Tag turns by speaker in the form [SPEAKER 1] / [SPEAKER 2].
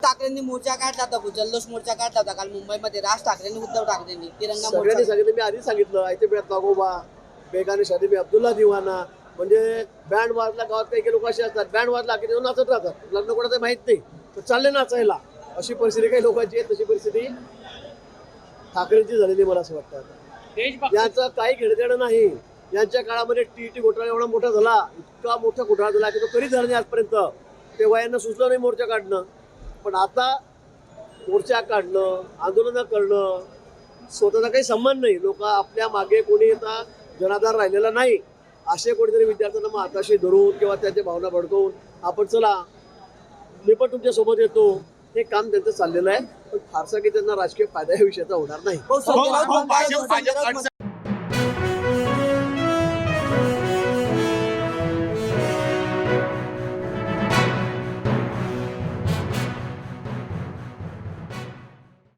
[SPEAKER 1] ठाकरेंनी मोर्चा काढला होता, जल्लोष मोर्चा काढला होता काल मुंबईमध्ये. राज ठाकरेंनी, उद्धव ठाकरेंनी तिरंगा
[SPEAKER 2] सगळ्यांनी
[SPEAKER 1] मोर्चा.
[SPEAKER 2] सांगितलं, मी आधी सांगितलं, आयते बेळात नागोबा, बेगाने शादी मी अब्दुल्ला दिवाना. म्हणजे बँड वाजला, गावात काही लोक असे असतात, बँड वाजला की ते नाचत राहतात, लग्न कोणाचं माहित नाही तर चालले नाचायला. अशी परिस्थिती काही लोकांची आहे. तशी परिस्थिती ठाकरेंची झालेली मला असं वाटतं. याचं काही घेणदेणं नाही. यांच्या काळामध्ये टीटी घोटाळा एवढा मोठा झाला, इतका मोठा घोटाळा झाला की तो कधीच झाला नाही आजपर्यंत. तेव्हा यांना सुचलं नाही मोर्चा काढणं. पण आता मोर्चा काढणं, आंदोलनं करणं, स्वतःचा काही संबंध नाही. लोक आपल्या मागे कोणी आता जनाधार राहिलेला नाही. असे कोणीतरी विद्यार्थ्यांना मग हाताशी धरून किंवा त्यांच्या भावना भडकवून आपण चला मी पण तुमच्या सोबत येतो, हे काम त्यांचं चाललेलं आहे. पण फारसा की त्यांना राजकीय फायदा या विषयाचा होणार नाही.